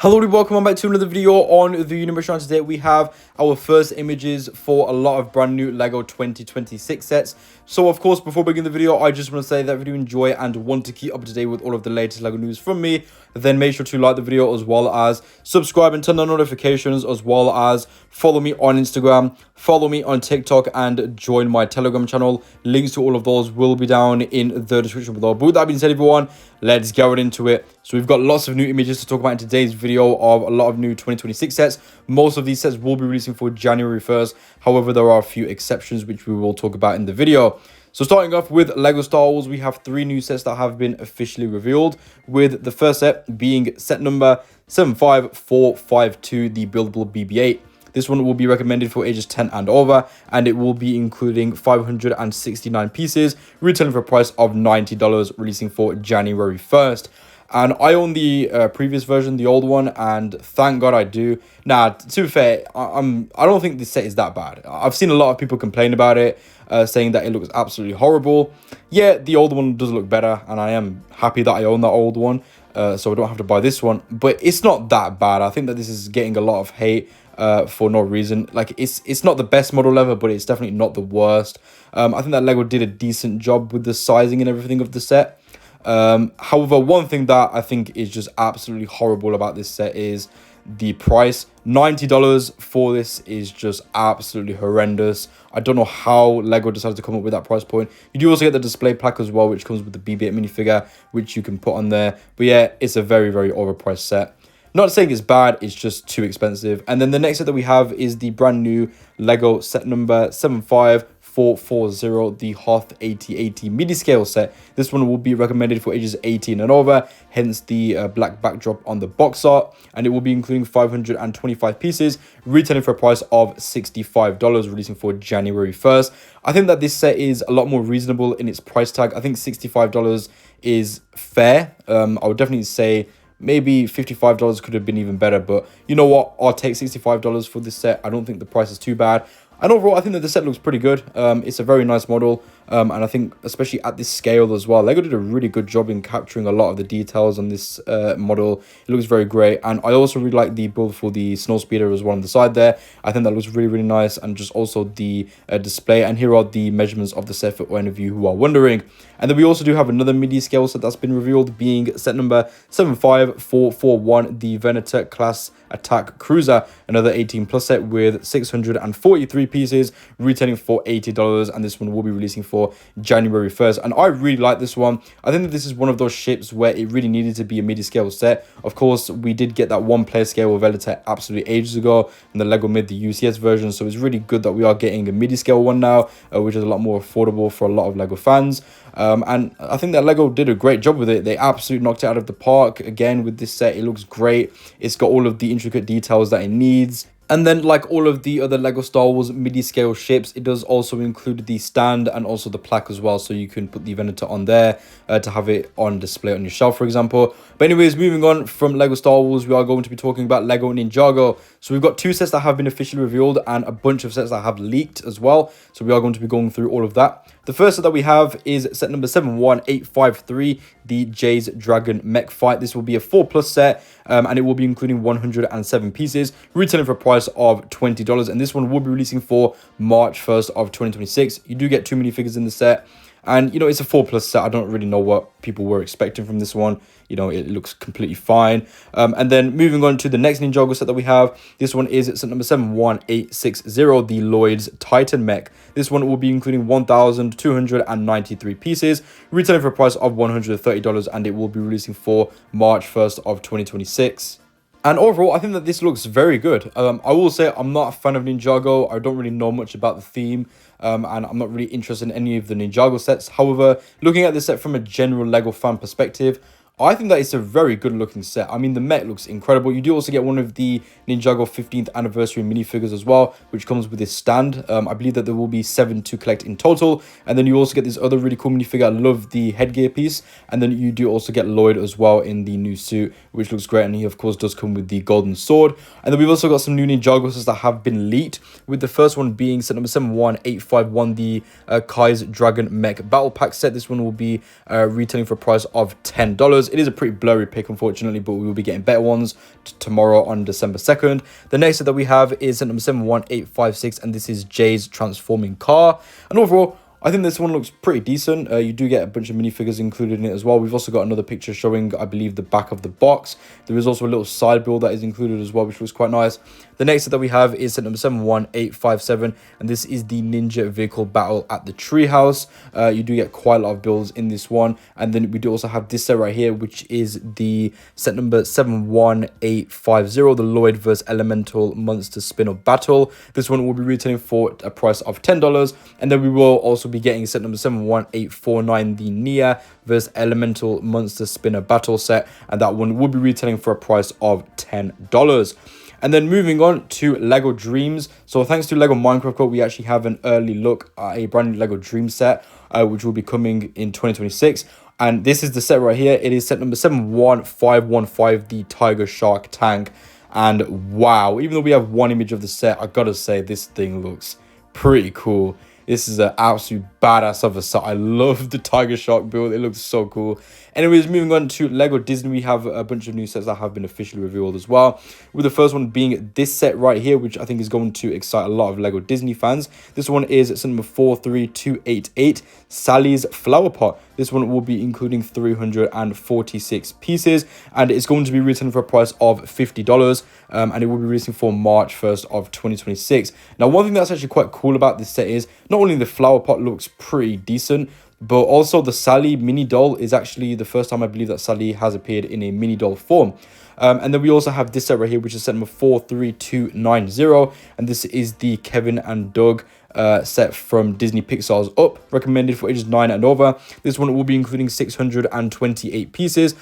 Hello everybody, welcome back to another video on the Universe. Today we have our first images for a lot of brand new LEGO 2026 sets. So of course, before beginning the video, I just want to say that if you enjoy and want to keep up to date with all of the latest LEGO news from me, then make sure to like the video as well as subscribe and turn on notifications, as well as follow me on Instagram, follow me on TikTok, and join my Telegram channel. Links to all of those will be down in the description below. But with that being said, everyone, let's get right into it. So we've got lots of new images to talk about in today's video of a lot of new 2026 sets. Most of these sets will be releasing for January 1st. However, there are a few exceptions which we will talk about in the video. So starting off with LEGO Star Wars, we have three new sets that have been officially revealed, with the first set being set number 75452, the buildable BB-8. This one will be recommended for ages 10 and over, and it will be including 569 pieces, retailing for a price of $90, releasing for January 1st. And I own the previous version, the old one, and thank God I do. Now, to be fair, I don't think this set is that bad. I've seen a lot of people complain about it, saying that it looks absolutely horrible. Yeah, the old one does look better, and I am happy that I own that old one, so I don't have to buy this one. But it's not that bad. I think that this is getting a lot of hate for no reason. Like, it's not the best model ever, but it's definitely not the worst. I think that LEGO did a decent job with the sizing and everything of the set. However, one thing that I think is just absolutely horrible about this set is the price. $90 for this is just absolutely horrendous. I don't know how LEGO decided to come up with that price point. You do also get the display plaque as well, which comes with the BB-8 minifigure, which you can put on there. But yeah, it's a very, very overpriced set. Not saying it's bad, it's just too expensive. And then the next set that we have is the brand new LEGO set number 75440, the Hoth 8080 midi scale set. This one will be recommended for ages 18 and over, hence the black backdrop on the box art, and it will be including 525 pieces, retailing for a price of $65, releasing for January 1st. I think that this set is a lot more reasonable in its price tag. I think $65 is fair. I would definitely say maybe $55 could have been even better, but you know what? I'll take $65 for this set. I don't think the price is too bad. And overall, I think that the set looks pretty good. It's a very nice model. And I think, especially at this scale as well, LEGO did a really good job in capturing a lot of the details on this model. It looks very great. And I also really like the build for the Snowspeeder as well on the side there. I think that looks really, really nice. And just also the display. And here are the measurements of the set for any of you who are wondering. And then we also do have another midi scale set that's been revealed, being set number 75441, the Venator class attack cruiser, another 18 plus set with 643 pieces, retailing for $80, and this one will be releasing for January 1st. And I really like this one. I think that this is one of those ships where it really needed to be a midi scale set. Of course, we did get that one player scale with Venator absolutely ages ago, and the LEGO made the UCS version, so it's really good that we are getting a midi scale one now, which is a lot more affordable for a lot of LEGO fans. And I think that LEGO did a great job with it. They absolutely knocked it out of the park again with this set. It looks great. It's got all of the intricate details that it needs. And then, like all of the other LEGO Star Wars midi-scale ships, it does also include the stand and also the plaque as well. So you can put the Venator on there to have it on display on your shelf, for example. But anyways, moving on from LEGO Star Wars, we are going to be talking about LEGO Ninjago. So we've got two sets that have been officially revealed and a bunch of sets that have leaked as well. So we are going to be going through all of that. The first set that we have is set number 71853, the Jay's Dragon Mech Fight. This will be a 4+ set, and it will be including 107 pieces, retailing for a price of $20. And this one will be releasing for March 1st of 2026. You do get 2 minifigures in the set. And, you know, it's a 4+ set. I don't really know what people were expecting from this one. You know, it looks completely fine. And then moving on to the next Ninjago set that we have. This one is set number 71860, the Lloyd's Titan Mech. This one will be including 1,293 pieces, retailing for a price of $130, and it will be releasing for March 1st of 2026. And overall, I think that this looks very good. I will say I'm not a fan of Ninjago. I don't really know much about the theme. And I'm not really interested in any of the Ninjago sets. However, looking at this set from a general LEGO fan perspective, I think that it's a very good looking set. I mean, the mech looks incredible. You do also get one of the Ninjago 15th anniversary minifigures as well, which comes with this stand. I believe that there will be 7 to collect in total. And then you also get this other really cool minifigure. I love the headgear piece. And then you do also get Lloyd as well in the new suit, which looks great. And he, of course, does come with the golden sword. And then we've also got some new Ninjago sets that have been leaked, with the first one being set number 71851, the Kai's Dragon Mech Battle Pack set. This one will be retailing for a price of $10. $10. It is a pretty blurry pick, unfortunately, but we will be getting better ones tomorrow on December 2nd. The next set that we have is set number 71856, and this is Jay's transforming car. And overall, I think this one looks pretty decent. You do get a bunch of minifigures included in it as well. We've also got another picture showing, I believe, the back of the box. There is also a little side build that is included as well, which looks quite nice. The next set that we have is set number 71857, and this is the Ninja Vehicle Battle at the Treehouse. You do get quite a lot of builds in this one. And then we do also have this set right here, which is the set number 71850, the Lloyd vs Elemental Monster Spin-Up Battle. This one will be retailing for a price of $10. And then we will also be getting set number 71849, the Nia vs Elemental Monster Spinner Battle set, and that one will be retailing for a price of $10. And then moving on to Lego Dreamzzz. So thanks to Lego Minecraft Code, we actually have an early look at a brand new Lego Dreamzzz set, which will be coming in 2026. And this is the set right here. It is set number 71515, the Tiger Shark Tank. And wow, even though we have one image of the set, I gotta say this thing looks pretty cool. This is an absolute badass of a set. I love the Tiger Shark build. It looks so cool. Anyways, moving on to Lego Disney, we have a bunch of new sets that have been officially revealed as well. With the first one being this set right here, which I think is going to excite a lot of Lego Disney fans. This one is set number 43288, Sally's Flower Pot. This one will be including 346 pieces, and it's going to be written for a price of $50, and it will be releasing for March 1st of 2026. Now, one thing that's actually quite cool about this set is not only the flower pot looks pretty decent, but also the Sally mini doll is actually the first time I believe that Sally has appeared in a mini doll form. And then we also have this set right here, which is set number 43290, and this is the Kevin and Doug set from Disney Pixar's Up, recommended for ages 9 and over. This one will be including 628 pieces,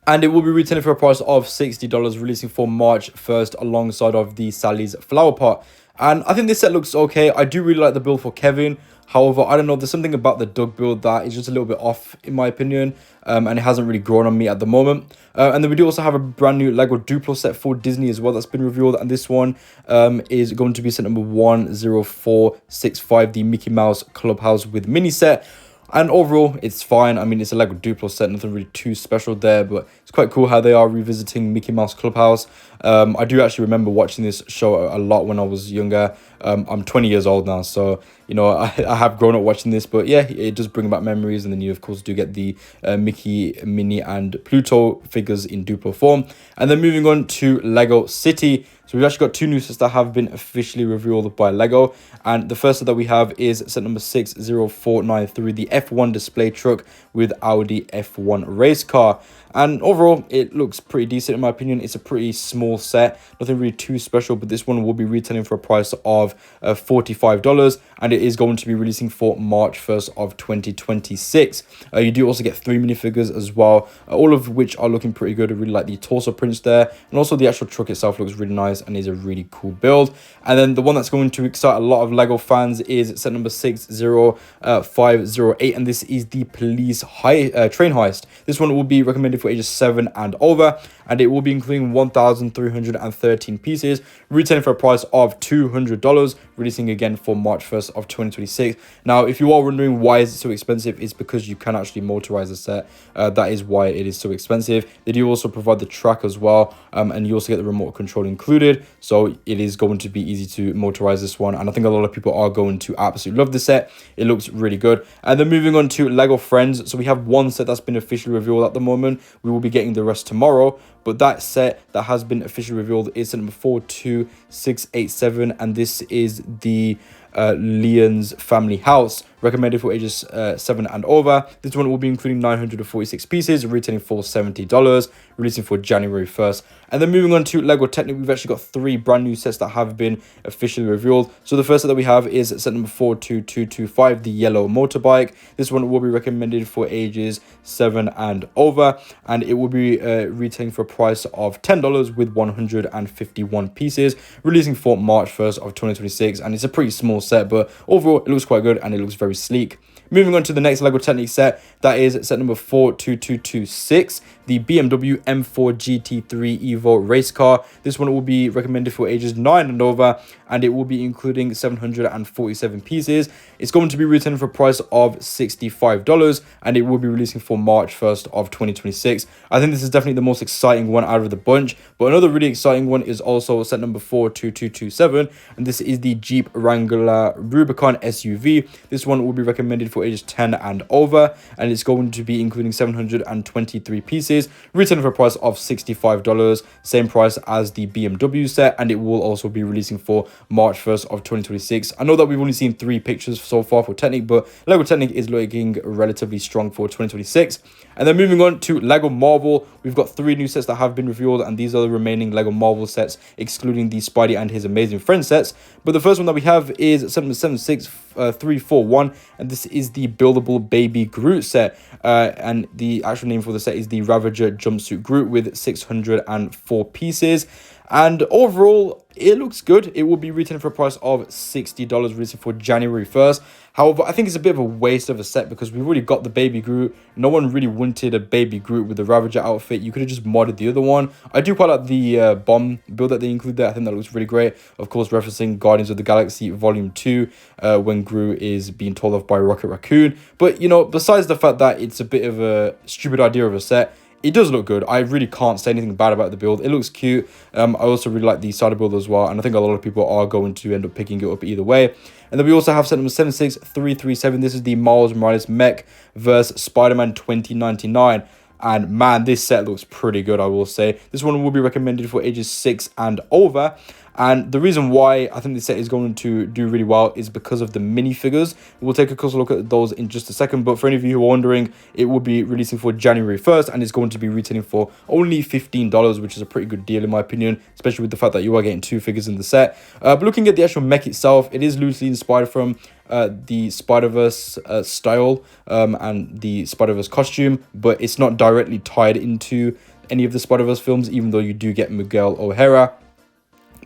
and it will be retailing for a price of $60, releasing for March 1st alongside of the Sally's Flower Pot. And I think this set looks okay. I do really like the build for Kevin. However, I don't know, there's something about the Doug build that is just a little bit off in my opinion, and it hasn't really grown on me at the moment. And then we do also have a brand new Lego Duplo set for Disney as well that's been revealed, and this one is going to be set number 10465, the Mickey Mouse Clubhouse with mini set. And overall, it's fine. I mean, it's a Lego Duplo set, nothing really too special there, but it's quite cool how they are revisiting Mickey Mouse Clubhouse. I do actually remember watching this show a lot when I was younger. I'm 20 years old now, so, you know, I have grown up watching this, but yeah, it does bring back memories. And then you, of course, do get the Mickey, Minnie, and Pluto figures in Duplo form. And then moving on to Lego City. So we've actually got two new sets that have been officially revealed by Lego. And the first set that we have is set number 60493, the F1 display truck with Audi F1 race car. And overall, it looks pretty decent in my opinion. It's a pretty small set, nothing really too special, but this one will be retailing for a price of $45, and it is going to be releasing for March 1st of 2026. You do also get 3 minifigures as well, all of which are looking pretty good. I really like the torso prints there, and also the actual truck itself looks really nice and is a really cool build. And then the one that's going to excite a lot of Lego fans is set number 60508, and this is the police train heist. This one will be recommended for ages 7 and over, and it will be including 1,313 pieces, retailing for a price of $200, releasing again for March 1st of 2026. Now, if you are wondering why is it so expensive, it's because you can actually motorize the set. That is why it is so expensive. They do also provide the track as well, and you also get the remote control included, so it is going to be easy to motorize this one, and I think a lot of people are going to absolutely love this set. It looks really good. And then moving on to Lego Friends. So we have one set that's been officially revealed at the moment. We will be getting the rest tomorrow, but that set that has been officially revealed is number 42687, and this is the Leon's Family House, recommended for ages 7 and over. This one will be including 946 pieces, retailing for $70, releasing for January 1st. And then moving on to Lego Technic, we've actually got 3 brand new sets that have been officially revealed. So the first set that we have is set number 42225, the yellow motorbike. This one will be recommended for ages 7 and over, and it will be retailing for a price of $10 with 151 pieces, releasing for March 1st of 2026. And it's a pretty small set, but overall it looks quite good and it looks very sleek. Moving on to the next Lego Technic set, that is set number 42226, the BMW M4 GT3 Evo race car. This one will be recommended for ages 9 and over, and it will be including 747 pieces. It's going to be retailing for a price of $65, and it will be releasing for March 1st of 2026. I think this is definitely the most exciting one out of the bunch, but another really exciting one is also set number 42227, and this is the Jeep Wrangler Rubicon SUV. This one will be recommended for ages 10 and over, and it's going to be including 723 pieces, retailing for a price of $65, same price as the BMW set, and it will also be releasing for March 1st of 2026. I know that we've only seen 3 pictures so far for Technic, but Lego Technic is looking relatively strong for 2026. And then moving on to Lego Marvel, we've got 3 new sets that have been revealed, and these are the remaining Lego Marvel sets, excluding the Spidey and his Amazing Friends sets. But the first one that we have is 76341, and this is the buildable Baby Groot set, and the actual name for the set is the Ravager Jumpsuit Groot with 604 pieces. And overall, it looks good. It will be retailing for a price of $60, releasing for January 1st. However, I think it's a bit of a waste of a set because we've already got the Baby Groot. No one really wanted a Baby Groot with the Ravager outfit. You could have just modded the other one. I do quite like the bomb build that they include there. I think that looks really great. Of course, referencing Guardians of the Galaxy Volume 2 when Groot is being told off by Rocket Raccoon. But, you know, besides the fact that it's a bit of a stupid idea of a set, it does look good. I really can't say anything bad about the build. It looks cute. I also really like the side build as well, and I think a lot of people are going to end up picking it up either way. And then we also have set number 76337. This is the Miles Morales Mech vs. Spider-Man 2099. And man, this set looks pretty good, I will say. This one will be recommended for ages 6 and over. And the reason why I think this set is going to do really well is because of the minifigures. We'll take a closer look at those in just a second. But for any of you who are wondering, it will be releasing for January 1st, and it's going to be retailing for only $15, which is a pretty good deal in my opinion, especially with the fact that you are getting 2 figures in the set. But looking at the actual mech itself, it is loosely inspired from the Spider-Verse style and the Spider-Verse costume, but it's not directly tied into any of the Spider-Verse films, even though you do get Miguel O'Hara.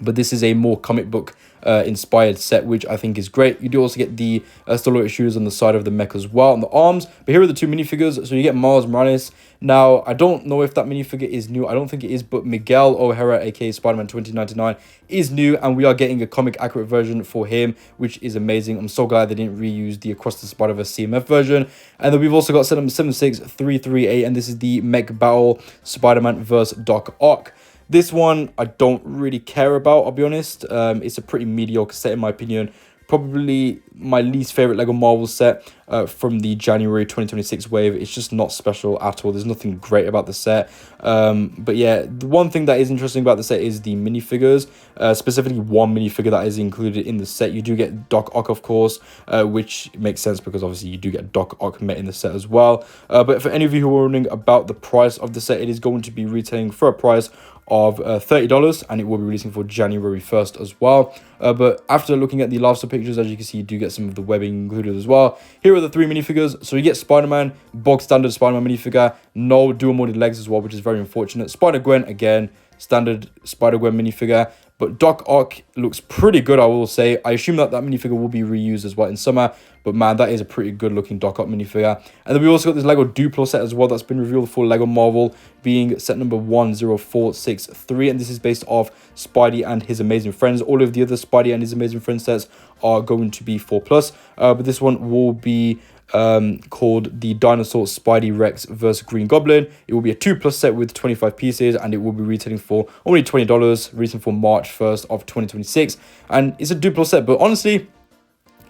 But this is a more comic book inspired set, which I think is great. You do also get the silhouette shoes on the side of the mech as well, on the arms. But here are the 2 minifigures. So you get Miles Morales. Now, I don't know if that minifigure is new. I don't think it is, but Miguel O'Hara, aka Spider-Man 2099, is new, and we are getting a comic accurate version for him, which is amazing. I'm so glad they didn't reuse the Across the Spider-Verse CMF version. And then we've also got set number 76338, and this is the Mech Battle Spider-Man vs. Doc Ock. This one I don't really care about, I'll be honest. It's a pretty mediocre set in my opinion. Probably my least favorite Lego Marvel set from the January 2026 wave. It's just not special at all. There's nothing great about the set. But yeah, the one thing that is interesting about the set is the minifigures. Specifically one minifigure that is included in the set. You do get Doc Ock, of course, which makes sense because obviously you do get Doc Ock met in the set as well. But for any of you who are wondering about the price of the set, it is going to be retailing for a price of $30, and it will be releasing for January 1st as well. But after looking at the lifestyle pictures, as you can see, you do get some of the webbing included as well. Here are the 3 minifigures. So you get Spider-Man, bog standard Spider-Man minifigure, no dual molded legs as well, which is very unfortunate. Spider-Gwen, again, standard Spider-Gwen minifigure. But Doc Ock looks pretty good, I will say. I assume that that minifigure will be reused as well in summer. But man, that is a pretty good looking Doc Ock minifigure. And then we also got this Lego Duplo set as well that's been revealed for Lego Marvel, being set number 10463. And this is based off Spidey and his Amazing Friends. All of the other Spidey and his Amazing Friends sets are going to be 4+. But this one will be called the Dinosaur Spidey Rex vs. Green Goblin. It will be a 2+ set with 25 pieces, and it will be retailing for only $20, releasing for March 1st of 2026. And it's a Duplo set, but honestly,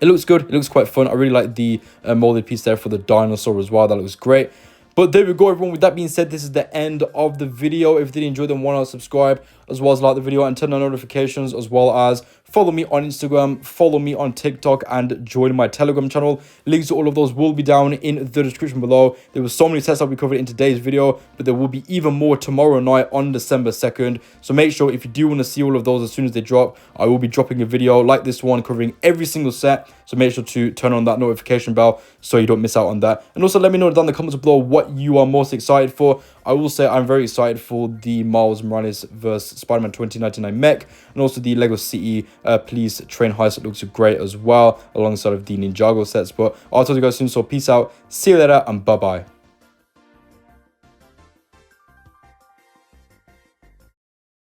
it looks good. It looks quite fun. I really like the molded piece there for the dinosaur as well. That looks great. But there we go, everyone. With that being said, this is the end of the video. If you did enjoy, then why not subscribe, as well as like the video and turn on notifications, as well as follow me on Instagram, follow me on TikTok, and join my Telegram channel. Links to all of those will be down in the description below. There were so many sets that we covered in today's video, but there will be even more tomorrow night on December 2nd. So make sure, if you do want to see all of those as soon as they drop, I will be dropping a video like this one covering every single set. So make sure to turn on that notification bell so you don't miss out on that. And also let me know down in the comments below what you are most excited for. I will say I'm very excited for the Miles Morales vs. Spider-Man 2099 mech, and also the Lego City Police Train Heist. It looks great as well, alongside of the Ninjago sets. But I'll talk to you guys soon, so peace out, see you later, and bye-bye.